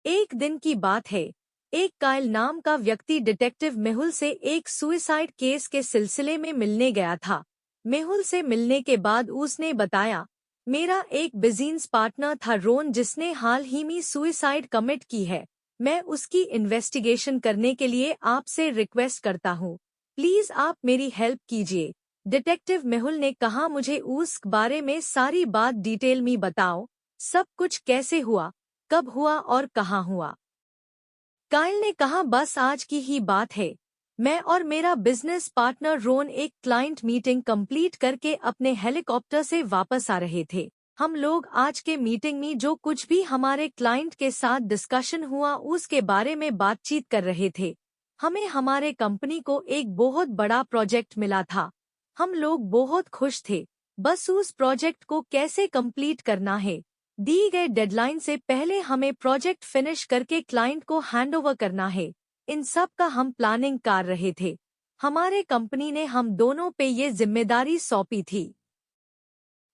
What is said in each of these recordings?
एक दिन की बात है। एक कायल नाम का व्यक्ति डिटेक्टिव मेहुल से एक सुसाइड केस के सिलसिले में मिलने गया था। मेहुल से मिलने के बाद उसने बताया, मेरा एक बिजनेस पार्टनर था रोन, जिसने हाल ही में सुसाइड कमिट की है। मैं उसकी इन्वेस्टिगेशन करने के लिए आपसे रिक्वेस्ट करता हूँ। प्लीज आप मेरी हेल्प कीजिए। डिटेक्टिव मेहुल ने कहा, मुझे उस बारे में सारी बात डिटेल में बताओ। सब कुछ कैसे हुआ, कब हुआ और कहाँ हुआ। कायल ने कहा, बस आज की ही बात है। मैं और मेरा बिजनेस पार्टनर रोन एक क्लाइंट मीटिंग कंप्लीट करके अपने हेलीकॉप्टर से वापस आ रहे थे। हम लोग आज के मीटिंग में जो कुछ भी हमारे क्लाइंट के साथ डिस्कशन हुआ उसके बारे में बातचीत कर रहे थे। हमें हमारे कंपनी को एक बहुत बड़ा प्रोजेक्ट मिला था। हम लोग बहुत खुश थे। बस उस प्रोजेक्ट को कैसे कंप्लीट करना है, दी गए डेडलाइन से पहले हमें प्रोजेक्ट फिनिश करके क्लाइंट को हैंडओवर करना है। इन सब का हम प्लानिंग कर रहे थे। हमारे कंपनी ने हम दोनों पे ये जिम्मेदारी सौंपी थी।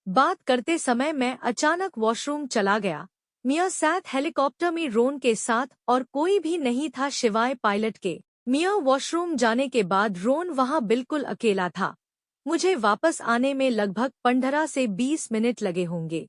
बात करते समय मैं अचानक वॉशरूम चला गया। मिया साथ हेलीकॉप्टर में रोन के साथ और कोई भी नहीं था सिवाय पायलट के। मिया वॉशरूम जाने के बाद रोन वहां बिल्कुल अकेला था। मुझे वापस आने में लगभग 15 से 20 मिनट लगे होंगे।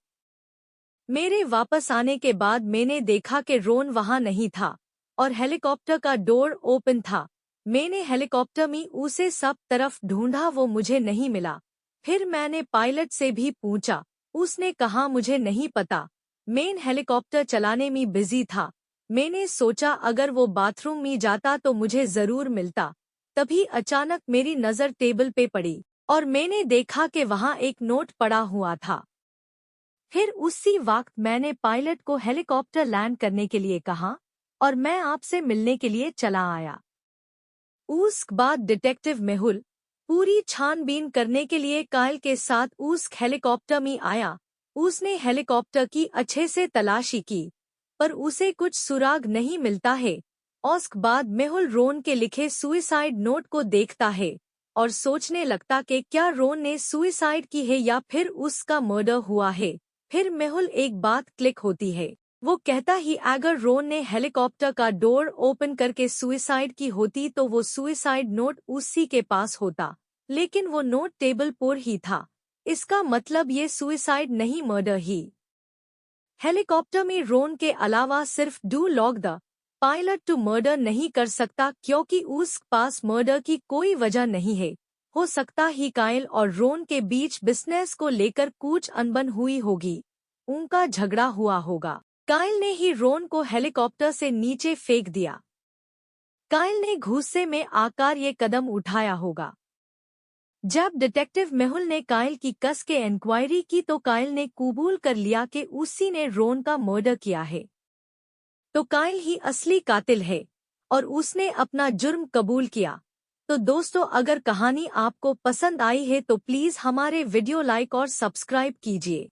मेरे वापस आने के बाद मैंने देखा कि रोन वहां नहीं था और हेलीकॉप्टर का डोर ओपन था। मैंने हेलीकॉप्टर में उसे सब तरफ ढूंढा, वो मुझे नहीं मिला। फिर मैंने पायलट से भी पूछा, उसने कहा मुझे नहीं पता। मैं हेलीकॉप्टर चलाने में बिजी था। मैंने सोचा अगर वो बाथरूम में जाता तो मुझे जरूर मिलता। तभी अचानक मेरी नज़र टेबल पे पड़ी और मैंने देखा कि वहां एक नोट पड़ा हुआ था। फिर उसी वक्त मैंने पायलट को हेलीकॉप्टर लैंड करने के लिए कहा और मैं आपसे मिलने के लिए चला आया। उसके बाद डिटेक्टिव मेहुल पूरी छानबीन करने के लिए कायल के साथ उस हेलीकॉप्टर में आया। उसने हेलीकॉप्टर की अच्छे से तलाशी की, पर उसे कुछ सुराग नहीं मिलता है। उसके बाद मेहुल रोन के लिखे सुसाइड नोट को देखता है और सोचने लगता कि क्या रोन ने सुसाइड की है या फिर उसका मर्डर हुआ है। फिर मेहुल एक बात क्लिक होती है। वो कहता ही अगर रोन ने हेलीकॉप्टर का डोर ओपन करके सुसाइड की होती तो वो सुसाइड नोट उसी के पास होता, लेकिन वो नोट टेबल पर ही था। इसका मतलब ये सुसाइड नहीं, मर्डर ही। हेलीकॉप्टर में रोन के अलावा सिर्फ डू लॉग द पायलट टू मर्डर नहीं कर सकता, क्योंकि उस पास मर्डर की कोई वजह नहीं है। हो सकता ही कायल और रोन के बीच बिजनेस को लेकर कुछ अनबन हुई होगी, उनका झगड़ा हुआ होगा। कायल ने ही रोन को हेलीकॉप्टर से नीचे फेंक दिया। कायल ने गुस्से में आकर ये कदम उठाया होगा। जब डिटेक्टिव मेहुल ने कायल की कस के इंक्वायरी की तो कायल ने कबूल कर लिया कि उसी ने रोन का मर्डर किया है। तो कायल ही असली कातिल है और उसने अपना जुर्म कबूल किया। तो दोस्तों, अगर कहानी आपको पसंद आई है तो प्लीज हमारे वीडियो लाइक और सब्सक्राइब कीजिए।